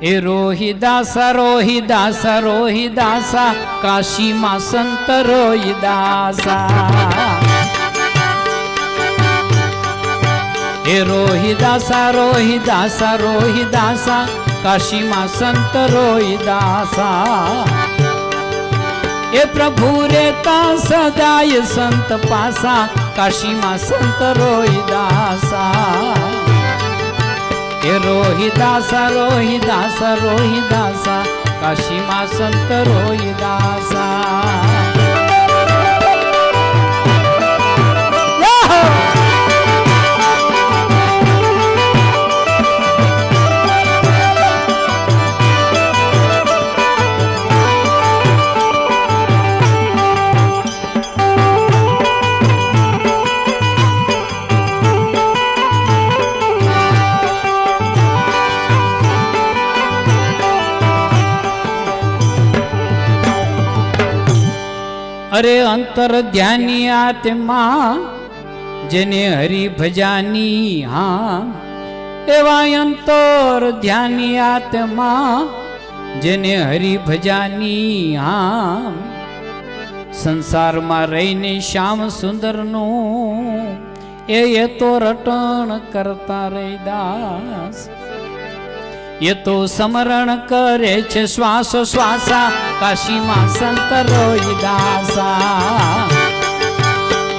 એ રોહિદાસા રોહિદાસા રોહિદાસા કાશીમાં સંત રોહિદાસા એ રોહિદાસા રોહિદાસા રોહિદાસા કાશીમાં સંત રોહિદાસા એ પ્રભુ રેતા સદાય સંત પાસા કાશીમાં સંત રોહિદાસા એ રોહિદાસા રોહિદાસા રોહિદાસા કાશીમાં સંત રોહિદાસા અરે અંતર ધ્યાની આત્મા જેને હરિ ભજાની હા એવા અંતર ધ્યાની આત્મા જેને હરિ ભજાની હા સંસારમાં રહીને શ્યામ સુંદરનું એ તો રટણ કરતા રે દાસ એ તો સમરણ કરે છે શ્વાસ શ્વાસા કાશીમાં સંત રોહિદાસા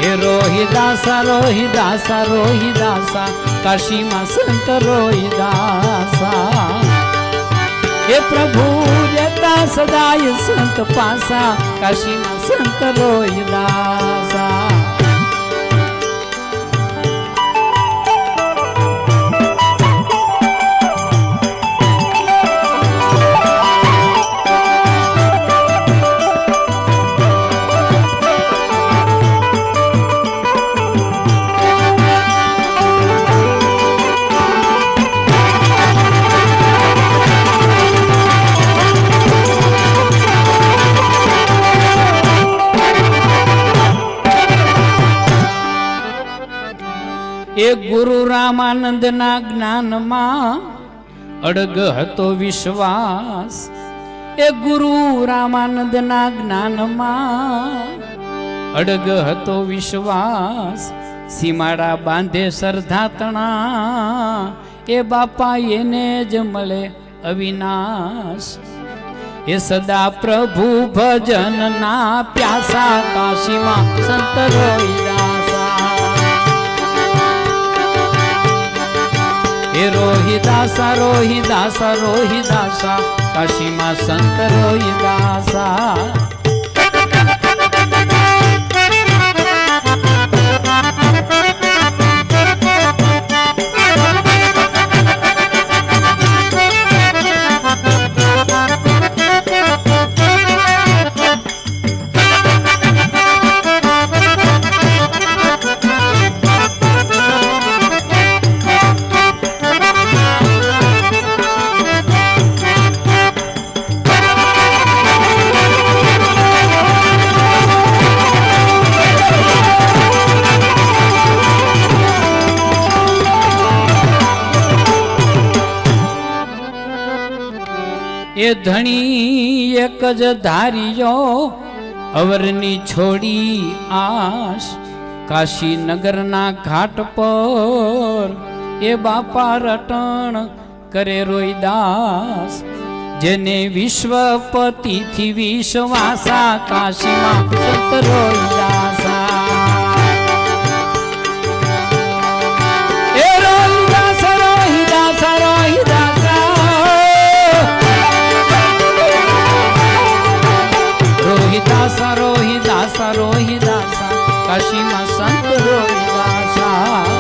એ રોહિદાસા રોહિદાસા રોહિદાસા કાશીમાં સંત રોહિદાસા એ પ્રભુ રહેતા સદાય સંત પાસા કાશીમાં સંત રોહિદાસા એ ગુરુ રામાનંદના જ્ઞાનમાં અડગ હતો વિશ્વાસ એ ગુરુ રામાનંદના જ્ઞાનમાં અડગ હતો વિશ્વાસ સીમાડા બાંધે સરધાતણા એ બાપા એને જ મળે અવિનાશ એ સદા પ્રભુ ભજનના પ્યાસા કાશીમાં સંત રોહિદાસા એ રોહિદાસા રોહિદાસા રોહિદાસા કાશીમાં સંત રોહિદાસા એ ધણી એક જ ધાર્યો અવરની છોડી આશ કાશીનગરના ઘાટ પર એ બાપા રટણ કરે રોહિદાસ જેને વિશ્વપતિથી વિશ્વાસા કાશીમાં સંત રોહિદાસા એ રોહિદાસા રોહિદાસા રોહિદાસા રોહિદાસા રોહિદાસા રોહિદાસા કાશીમાં સંત રોહિદાસા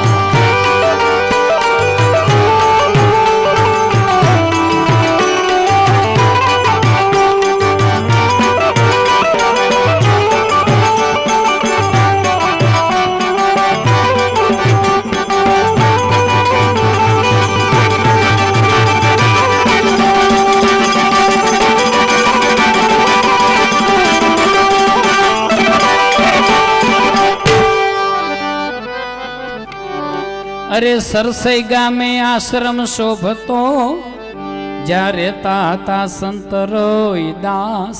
અરે સરસઈ ગામે આશ્રમ શોભતો જ્યાં રહેતા હતા સંત રોહિદાસ,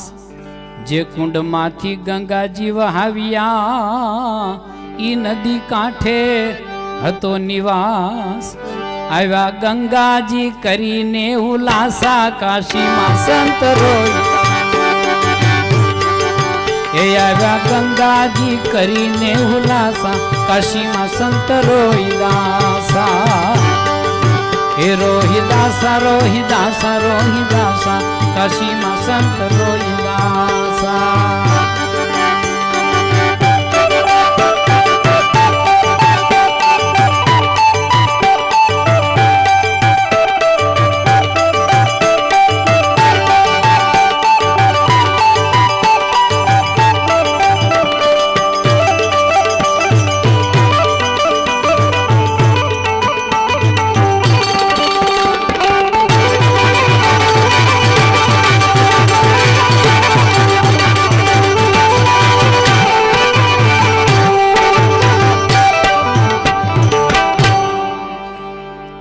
જે કુંડમાંથી ગંગાજી વહાવ્યા, ઈ નદી કાંઠે હતો નિવાસ. આવ્યા ગંગાજી કરીને ઉલાસા, કાશીમાં સંત રોહિદાસ. એ આવ્યા ગંગાજી કરીને ઉલાસા, કાશીમાં સંત રોહિદાસા. હે રોહિદાસા રોહિદાસા રોહિદાસા, કાશીમાં સંત રોહિદાસા.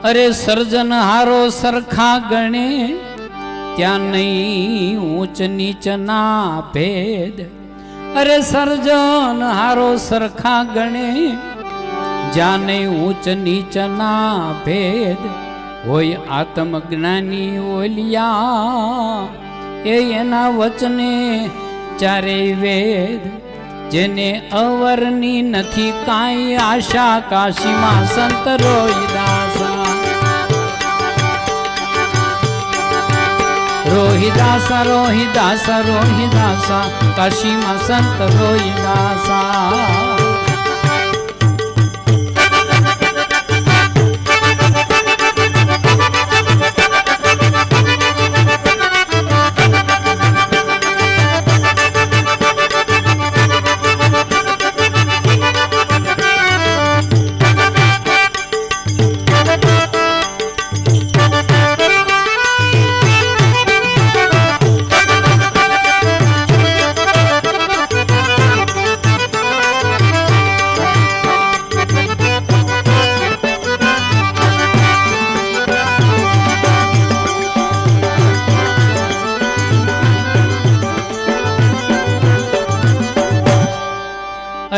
અરે સર્જન હારો સરખા ગણે, ત્યાં નહીં ઊંચ નીચના ભેદ. અરે સર્જન હારો સરખા ગણે, જ્યાં નહીં ઊંચ નીચના ભેદ. હોય આત્મજ્ઞાની ઓલિયા, એ એના વચને ચારેય વેદ. જેને અવરની નથી કાંઈ આશા, કાશીમાં સંત રોહિદાસા. રોહિદાસા રોહિદાસા રોહિદાસા, કાશીમાં સંત રોહિદાસા.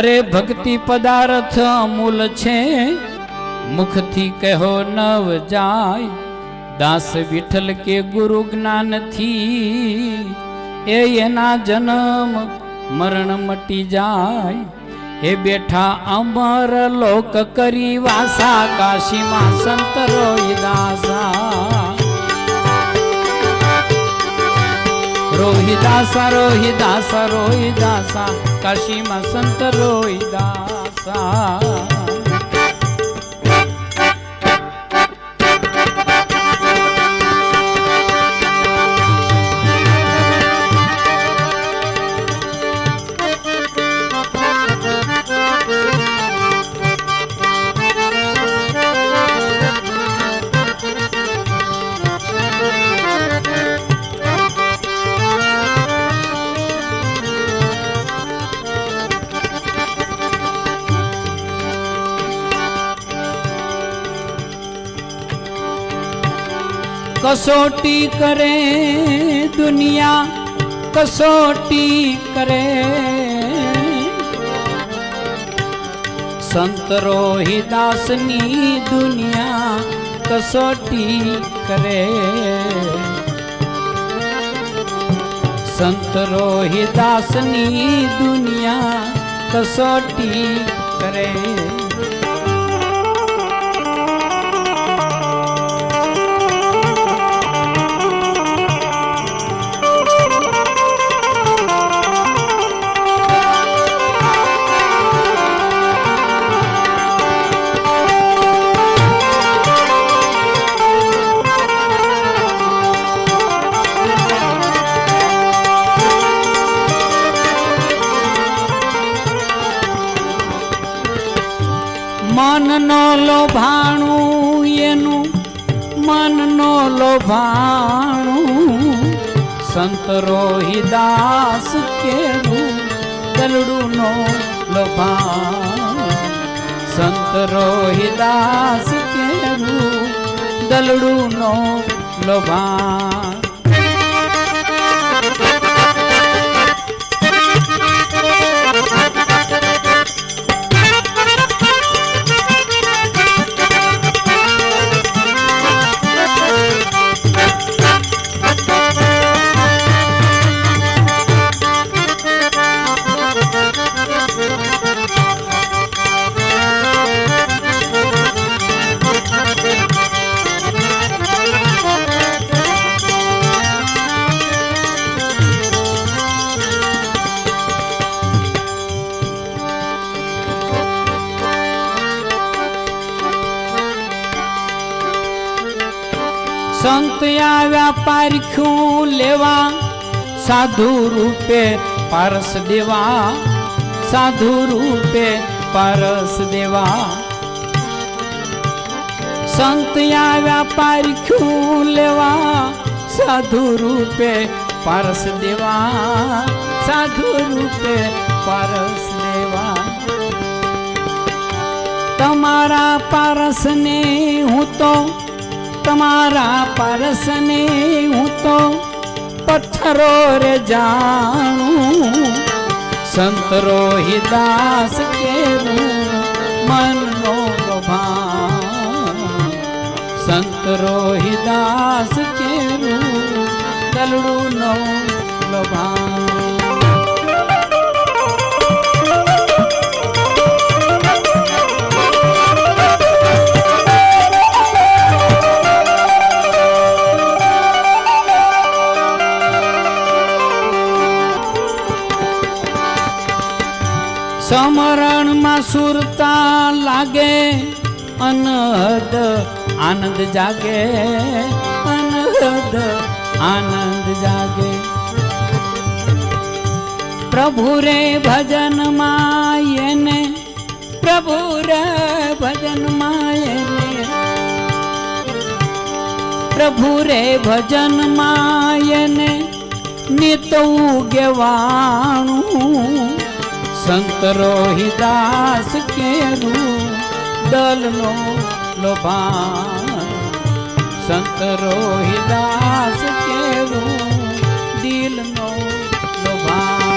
અરે ભક્તિ પદાર્થ અમૂલ છે, મુખથી કહો નવ જાય. દાસ વિઠ્ઠલ કે ગુરુ જ્ઞાનથી, એ એના જન્મ મરણ મટી જાય. એ બેઠા અમર લોક કરી વાસા, કાશીમાં સંત રોહિદાસા. રોહિદાસા રોહિદાસા રોહિદાસા, કાશીમાં સંત રોહિદાસા. कसोटी करे दुनिया, कसोटी करे. संत रोहिदासनी दुनिया कसोटी करे. संत रोहिदासनी दुनिया कसोटी करे. મનનો લોભાણું એનું મનનો લોભાણું, સંત રોહિદાસ કેવું દલડું નો લોભાણું. સંત રોહિદાસ કેવું દલડું નો લોભા સંત આવ્યા પારખ્યું લેવા સાધુ રૂપે પારસ દેવા સાધુ રૂપે પારસ દેવા સંત આવ્યા પારખ્યું લેવા સાધુ રૂપે પારસ દેવા સાધુ રૂપે પારસ દેવા તમારા પારસને હું તો તમારા પારસને હું તો પથ્થરો રે જાણું સંત રોહિદાસ કેરું મનનો લોભા સંત રોહિદાસ કેરું દલડું નો લોભા સમરણમાં સુરતા લાગે અનહદ આનંદ જાગે અનહદ આનંદ જાગે પ્રભુ રે ભજનમાં એને પ્રભુ રે ભજનમાં એને પ્રભુ રે ભજનમાં એને નિત ઉગેવાણું સંત રોહિદાસ કેરું દલનો લોભા સંત રોહિદાસ કેરું દિલનો લોભા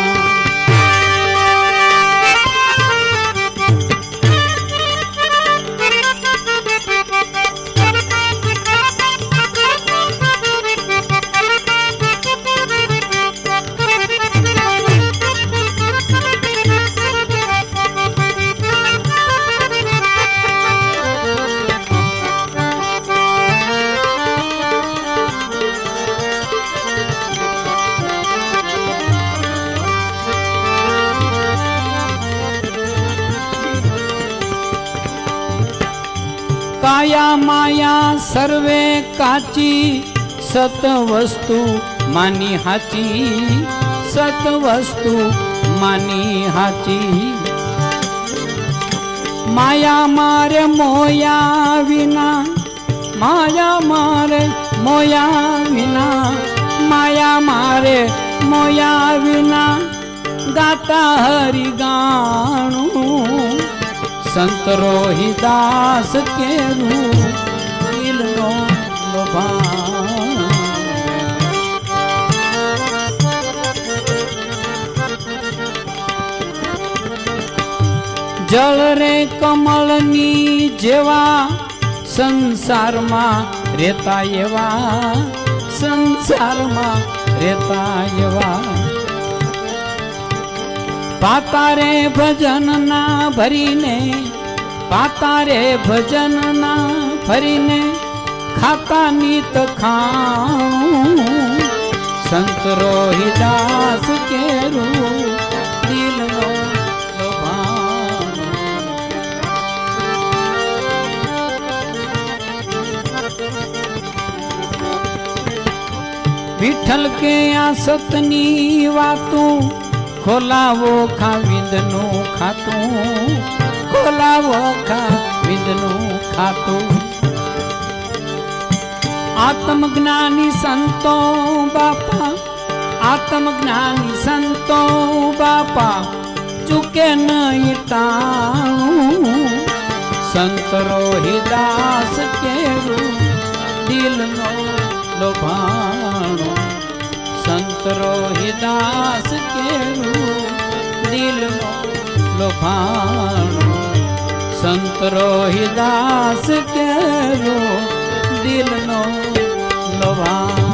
કાયા માયા સર્વે કાચી સત વસ્તુ માની હાચી સત વસ્તુ માની હાચી માયા મારે મોયા વિના માયા મારે મોયા વિના માયા મારે મોયા વિના ગાતા હરિ ગાણું સંત રોહિદાસ કેરું દિલનો લોભા જળ રે કમળની જેવા સંસારમાં રેતા એવા સંસારમાં રેતા એવા પાતારે ભજન ના ભરીને પાતારે ભજન ના ભરીને ખાતા નીત ખાણું સંત રોહિદાસ કેરું દિલનો લોભા વિઠ્ઠલ કે આ સતની વાતું ખોલાવો ખાવિંદનું ખાતું ખોલાવો ખાવિંદનું ખાતું આત્મજ્ઞાની સંતો બાપા આત્મજ્ઞાની સંતો બાપા ચૂકે નહીં ટાણું સંત રોહિદાસ કેરું દિલનો લોભાણું સંત રોહિદાસ કેરું દિલનો લોભાણું સંત રોહિદાસ કેરું દિલનો લોભાણું